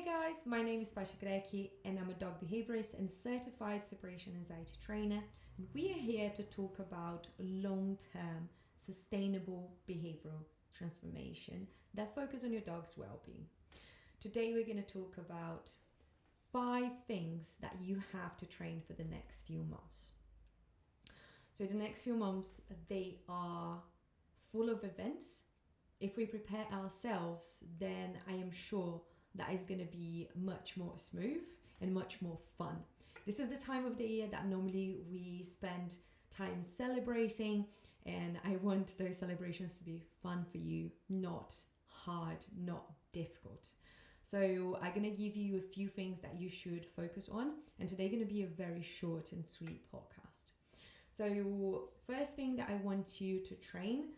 Hey guys, my name is Pasha Greki and I'm a dog behaviorist and certified separation anxiety trainer. And we are here to talk about long-term sustainable behavioral transformation that focus on your dog's well-being. Today we're going to talk about 5 things that you have to train for the next few months. So the next few months, they are full of events. If we prepare ourselves, then I am sure that is going to be much more smooth and much more fun. This is the time of the year that normally we spend time celebrating, and I want those celebrations to be fun for you, not hard, not difficult. So I'm going to give you a few things that you should focus on, and today going to be a very short and sweet podcast. So first thing that I want you to train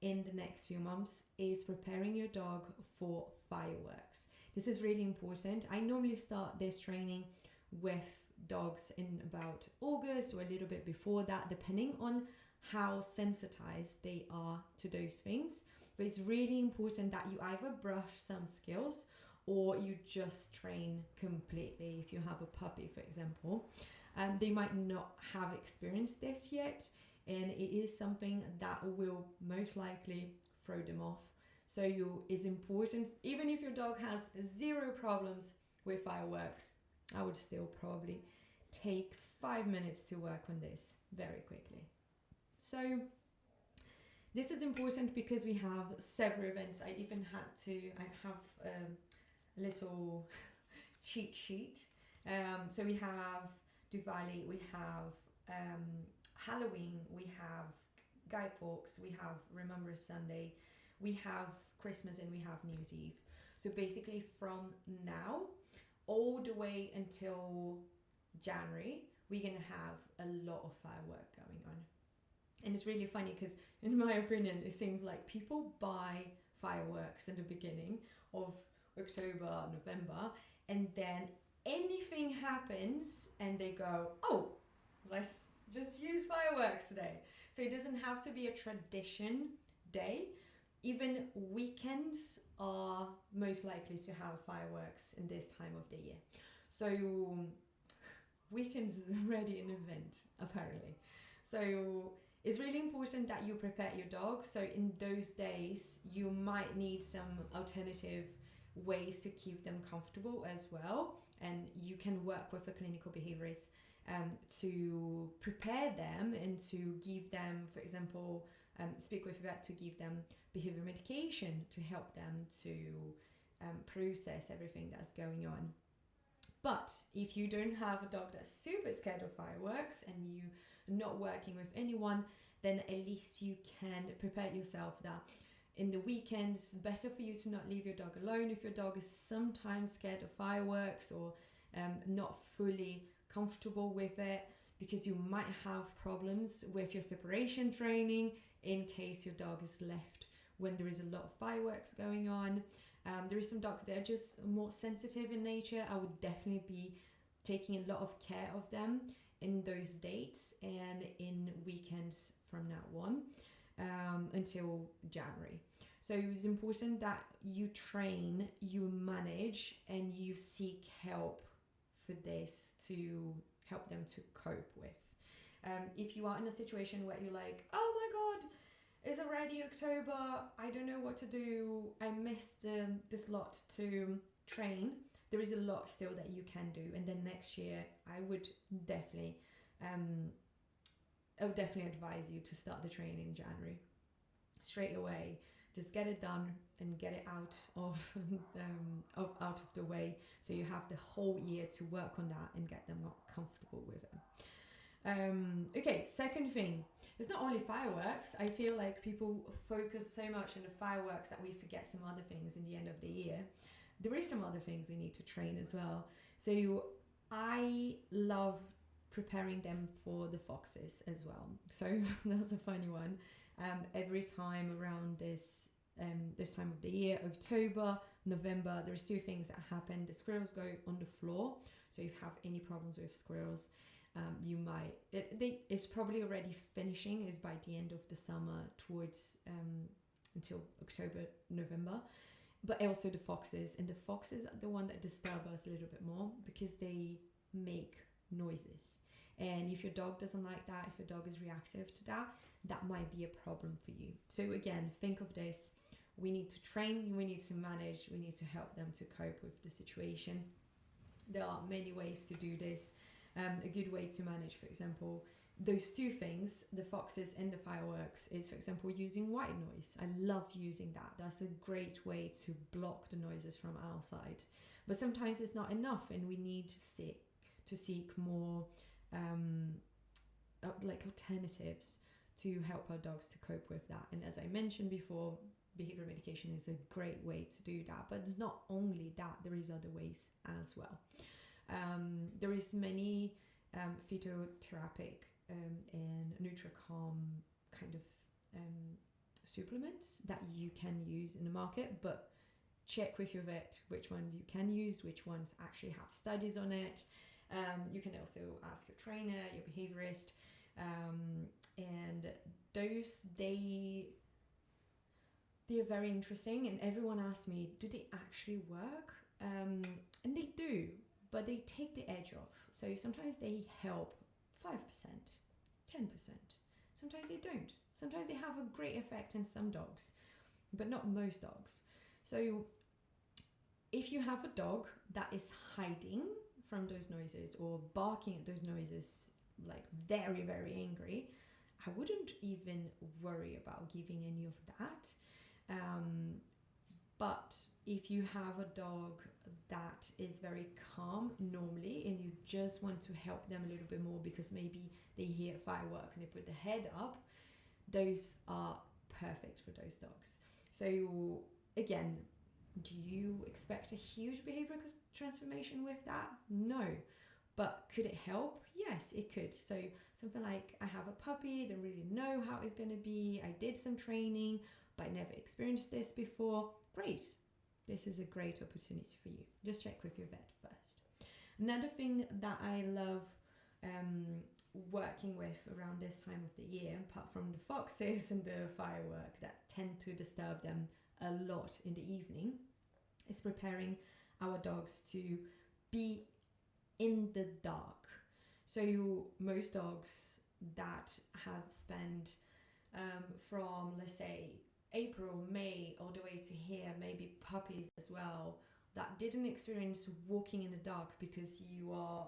in the next few months is preparing your dog for fireworks. This is really important. I normally start this training with dogs in about August or a little bit before that, depending on how sensitized they are to those things. But it's really important that you either brush some skills or you just train completely. If you have a puppy, for example, they might not have experienced this yet, and it is something that will most likely throw them off. So it's important, even if your dog has 0 problems with fireworks, I would still probably take 5 minutes to work on this very quickly. So this is important because we have several events. I have a little cheat sheet. So we have Diwali, we have Halloween, we have Guy Fawkes, we have Remembrance Sunday, we have Christmas, and we have New Year's Eve. So basically from now all the way until January, we're going to have a lot of firework going on. And it's really funny because in my opinion, it seems like people buy fireworks in the beginning of October, November, and then anything happens and they go, oh, let's just use fireworks today. So it doesn't have to be a tradition day. Even weekends are most likely to have fireworks in this time of the year. So weekends is already an event, apparently. So it's really important that you prepare your dog. So in those days, you might need some alternative ways to keep them comfortable as well, and you can work with a clinical behaviorist to prepare them and to give them, for example, speak with a vet to give them behavior medication to help them to process everything that's going on. But if you don't have a dog that's super scared of fireworks and you're not working with anyone, then at least you can prepare yourself that in the weekends, better for you to not leave your dog alone if your dog is sometimes scared of fireworks or not fully comfortable with it, because you might have problems with your separation training in case your dog is left when there is a lot of fireworks going on. There is some dogs that are just more sensitive in nature. I would definitely be taking a lot of care of them in those dates and in weekends from now on. Until January. So it's important that you train, you manage, and you seek help for this to help them to cope with. If you are in a situation where you're like, oh my God, it's already October, I don't know what to do, I missed this lot to train, there is a lot still that you can do. And then next year, I would definitely advise you to start the training in January. Straight away, just get it done and get it out of the way, so you have the whole year to work on that and get them comfortable with it. Okay, second thing, it's not only fireworks. I feel like people focus so much on the fireworks that we forget some other things in the end of the year. There is some other things we need to train as well. So I love preparing them for the foxes as well. So that's a funny one. Every time around this time of the year, October, November, there's 2 things that happen. The squirrels go on the floor. So if you have any problems with squirrels, it's probably already finishing, is by the end of the summer towards until October, November. but also the foxes. And the foxes are the one that disturb us a little bit more because they make noises. And if your dog doesn't like that, if your dog is reactive to that, that might be a problem for you. So again, think of this. We need to train, we need to manage, we need to help them to cope with the situation. There are many ways to do this. A good way to manage, for example, those two things, the foxes and the fireworks, is, for example, using white noise. I love using that. That's a great way to block the noises from outside. But sometimes it's not enough, and we need to seek more like alternatives to help our dogs to cope with that. And as I mentioned before, behavior medication is a great way to do that. But it's not only that, there is other ways as well. There is many phytotherapeutic and NutriCalm kind of supplements that you can use in the market, but check with your vet which ones you can use, which ones actually have studies on it. You can also ask your trainer, your behaviorist, and those, they're very interesting, and everyone asks me, do they actually work? And they do, but they take the edge off. So sometimes they help 5%, 10%. Sometimes they don't. Sometimes they have a great effect in some dogs, but not most dogs. So if you have a dog that is hiding from those noises or barking at those noises, like very, very angry, I wouldn't even worry about giving any of that. But if you have a dog that is very calm normally and you just want to help them a little bit more because maybe they hear firework and they put the head up, those are perfect for those dogs. So again, do you expect a huge behavioral transformation with that? No. But could it help? Yes, it could. So something like, I have a puppy, don't really know how it's going to be. I did some training, but I never experienced this before. Great. This is a great opportunity for you. Just check with your vet first. Another thing that I love working with around this time of the year, apart from the foxes and the firework that tend to disturb them a lot in the evening, is preparing our dogs to be in the dark. So most dogs that have spent from, let's say, April, May, all the way to here, maybe puppies as well, that didn't experience walking in the dark because you are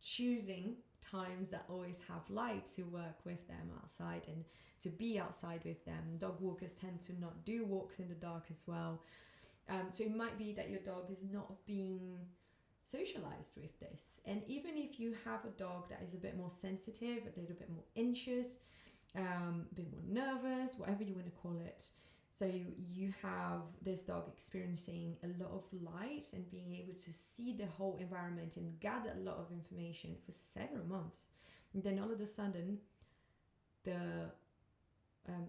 choosing times that always have light to work with them outside and to be outside with them. Dog walkers tend to not do walks in the dark as well. So it might be that your dog is not being socialized with this. And even if you have a dog that is a bit more sensitive, a little bit more anxious, a bit more nervous, whatever you want to call it, so you have this dog experiencing a lot of light and being able to see the whole environment and gather a lot of information for several months, and then all of a sudden the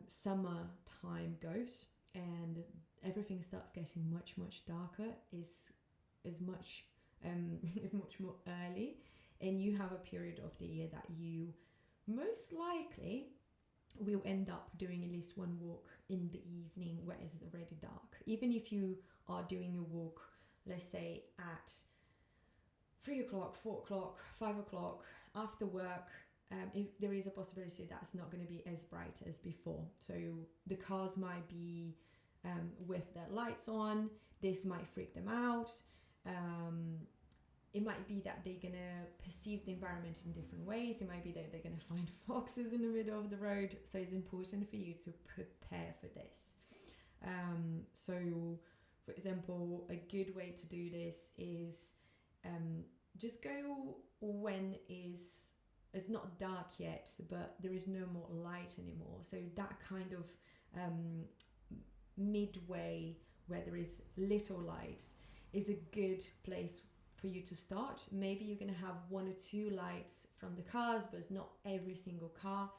summer time goes and everything starts getting much darker, is much more early, and you have a period of the year that you most likely will end up doing at least one walk in the evening where it's already dark. Even if you are doing a walk, let's say at 3 o'clock, 4 o'clock, 5 o'clock after work, if there is a possibility that's not going to be as bright as before. So the cars might be with their lights on. This might freak them out. It might be that they're going to perceive the environment in different ways. It might be that they're going to find foxes in the middle of the road. So it's important for you to prepare for this. So, for example, a good way to do this is just go when it's not dark yet, but there is no more light anymore. So that kind of midway where there is little light is a good place for you to start. Maybe you're going to have 1 or 2 lights from the cars, but it's not every single car.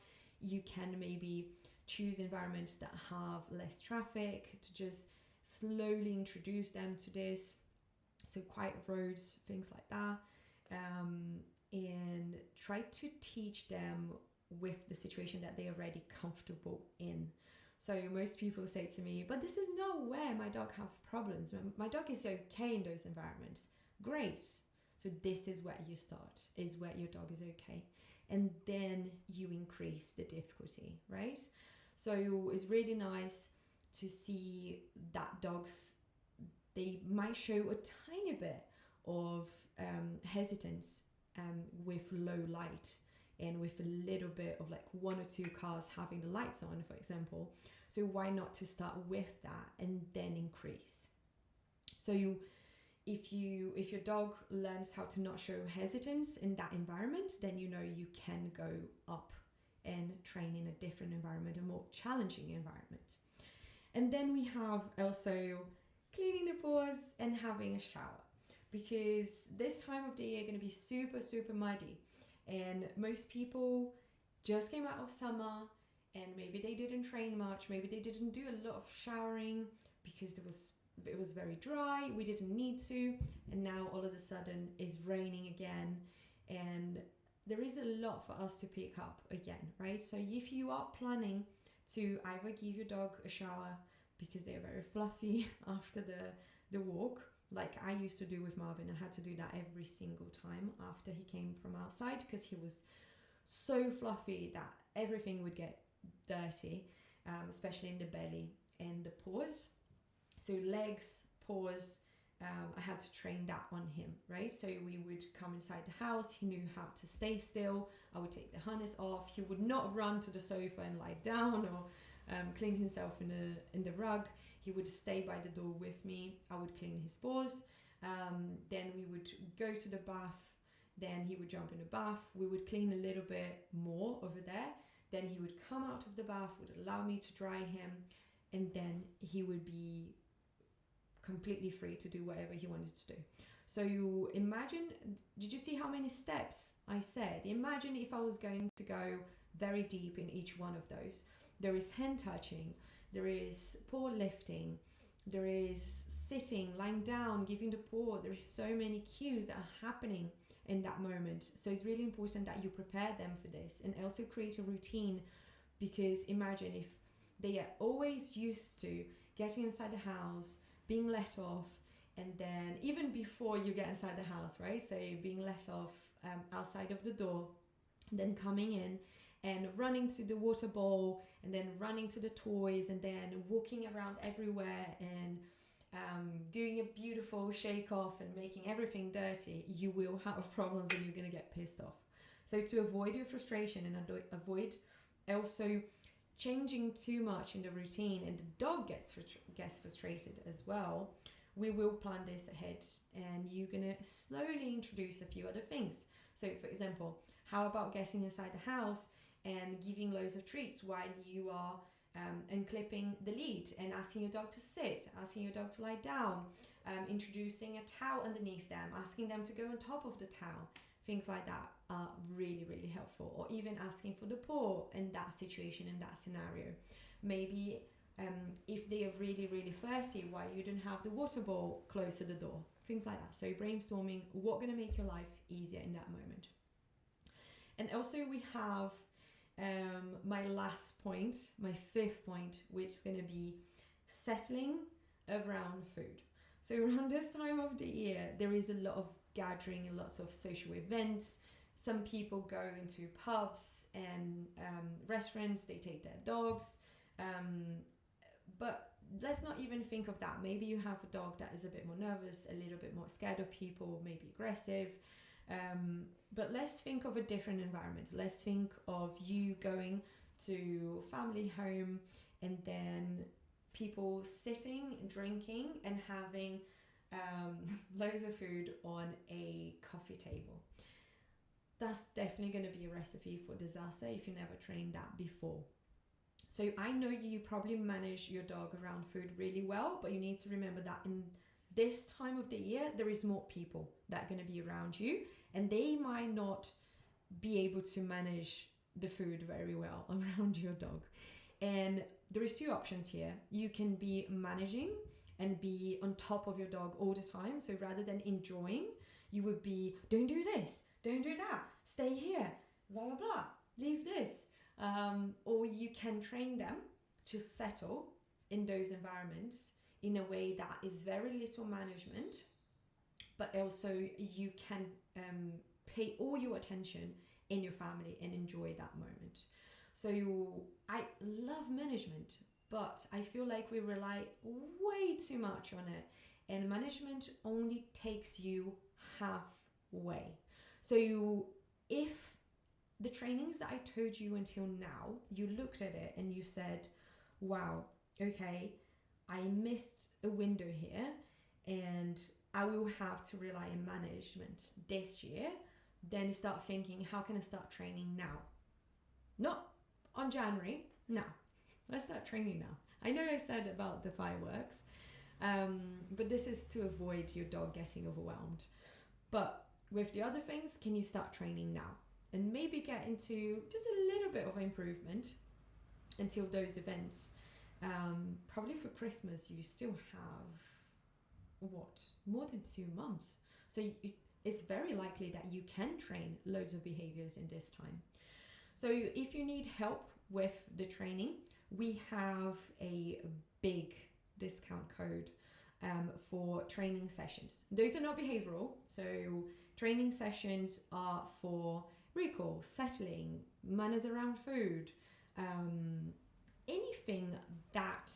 You can maybe choose environments that have less traffic to just slowly introduce them to this. So quiet roads, things like that. And try to teach them with the situation that they're already comfortable in. So most people say to me, but this is nowhere my dog have problems. My dog is okay in those environments. Great. So this is where you start, is where your dog is okay. And then you increase the difficulty, right? So it's really nice to see that dogs, they might show a tiny bit of hesitance with low light and with a little bit of like one or two cars having the lights on, for example. So why not to start with that and then increase? So if your dog learns how to not show hesitance in that environment, then you know you can go up and train in a different environment, a more challenging environment. And then we have also cleaning the paws and having a shower, because this time of the year going to be super, super muddy. And most people just came out of summer and maybe they didn't train much. Maybe they didn't do a lot of showering because it was very dry. We didn't need to. And now all of a sudden it's raining again. And there is a lot for us to pick up again, right? So if you are planning to either give your dog a shower because they're very fluffy after the walk, like I used to do with Marvin. I had to do that every single time after he came from outside because he was so fluffy that everything would get dirty, especially in the belly and the paws. So legs, paws, I had to train that on him, right? So we would come inside the house. He knew how to stay still. I would take the harness off. He would not run to the sofa and lie down or clean himself in the rug. He would stay by the door with me. I would clean his paws. Then we would go to the bath. Then he would jump in the bath. We would clean a little bit more over there. Then he would come out of the bath, would allow me to dry him. And then he would be completely free to do whatever he wanted to do. So you imagine, did you see how many steps I said? Imagine if I was going to go very deep in each one of those. There is hand touching, there is paw lifting, there is sitting, lying down, giving the paw. There is so many cues that are happening in that moment. So it's really important that you prepare them for this and also create a routine, because imagine if they are always used to getting inside the house, being let off, and then even before you get inside the house, right? So being let off outside of the door, then coming in and running to the water bowl, and then running to the toys, and then walking around everywhere and doing a beautiful shake off and making everything dirty, you will have problems and you're going to get pissed off. So to avoid your frustration and avoid also changing too much in the routine and the dog gets frustrated as well, we will plan this ahead, and you're going to slowly introduce a few other things. So for example, how about getting inside the house and giving loads of treats while you are unclipping the lead, and asking your dog to sit, asking your dog to lie down, introducing a towel underneath them, asking them to go on top of the towel. Things like that are really, really helpful. Or even asking for the paw in that situation, in that scenario. Maybe if they are really, really thirsty, why you don't have the water bowl close to the door. Things like that. So brainstorming what's going to make your life easier in that moment. And also we have my last point, my fifth point, which is going to be settling around food. So around this time of the year, there is a lot of gathering and lots of social events. Some people go into pubs and restaurants, they take their dogs. But let's not even think of that. Maybe you have a dog that is a bit more nervous, a little bit more scared of people, maybe aggressive. But let's think of a different environment. Let's think of you going to family home and then people sitting, drinking and having loads of food on a coffee table. That's definitely going to be a recipe for disaster if you never trained that before. So I know you probably manage your dog around food really well, but you need to remember that in this time of the year, there is more people that are going to be around you, and they might not be able to manage the food very well around your dog. And there is two options here. You can be managing and be on top of your dog all the time. So rather than enjoying, you would be, don't do this, don't do that, stay here, blah, blah, blah, leave this. Or you can train them to settle in those environments in a way that is very little management, but also you can pay all your attention in your family and enjoy that moment. So I love management, but I feel like we rely way too much on it, and management only takes you halfway. So if the trainings that I told you until now, you looked at it and you said, wow, okay, I missed a window here and I will have to rely on management this year, then start thinking, how can I start training now? Not on January, now. Let's start training now. I know I said about the fireworks, but this is to avoid your dog getting overwhelmed. But with the other things, can you start training now? And maybe get into just a little bit of improvement until those events. Probably for Christmas, you still have, more than 2 months. So it's very likely that you can train loads of behaviors in this time. So if you need help with the training, we have a big discount code for training sessions. Those are not behavioral. So training sessions are for recall, settling, manners around food, anything that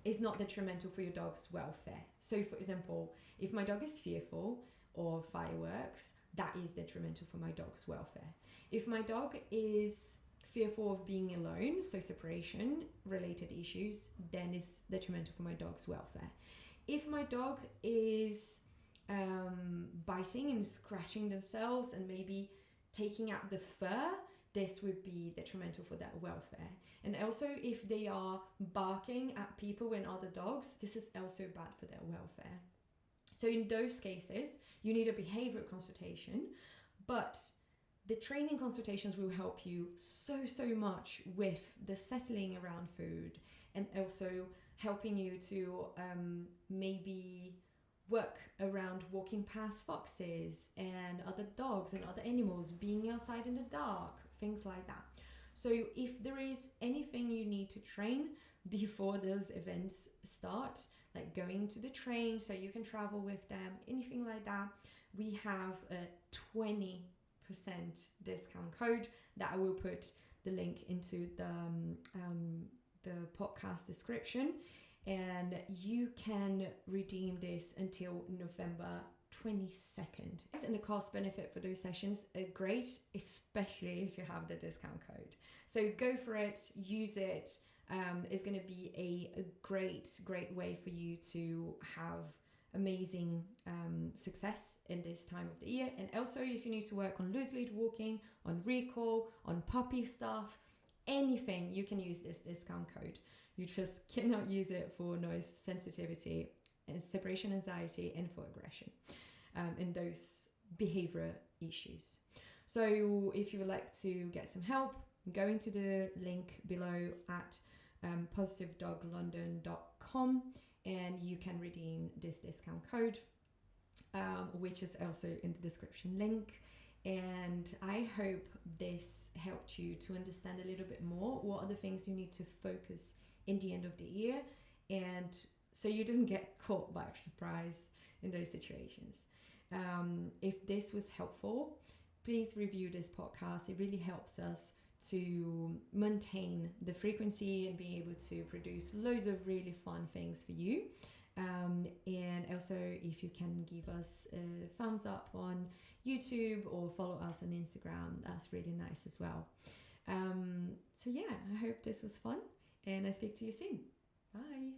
is not detrimental for your dog's welfare. So for example, if my dog is fearful of fireworks, that is detrimental for my dog's welfare. If my dog is fearful of being alone, so separation related issues, then it's detrimental for my dog's welfare. If my dog is biting and scratching themselves and maybe taking out the fur, this would be detrimental for their welfare. And also if they are barking at people and other dogs, this is also bad for their welfare. So in those cases, you need a behavioral consultation, but the training consultations will help you so much with the settling around food, and also helping you to maybe work around walking past foxes and other dogs and other animals, being outside in the dark, things like that. So if there is anything you need to train before those events start, like going to the train so you can travel with them, anything like that, we have a 20% discount code that I will put the link into the podcast description, and you can redeem this until November 22nd. And the cost benefit for those sessions are great, especially if you have the discount code. So go for it, use it. It's going to be a great way for you to have amazing success in this time of the year. And also if you need to work on loose lead walking, on recall, on puppy stuff, anything, you can use this discount code. You just cannot use it for noise sensitivity and separation anxiety and for aggression and those behavioral issues. So if you would like to get some help, go into the link below at positivedoglondon.com and you can redeem this discount code, which is also in the description link. And I hope this helped you to understand a little bit more what are the things you need to focus in the end of the year, and so you don't get caught by surprise in those situations. If this was helpful, please review this podcast. It really helps us to maintain the frequency and be able to produce loads of really fun things for you. And also if you can give us a thumbs up on YouTube or follow us on Instagram, that's really nice as well. So yeah, I hope this was fun, and I'll speak to you soon. Bye.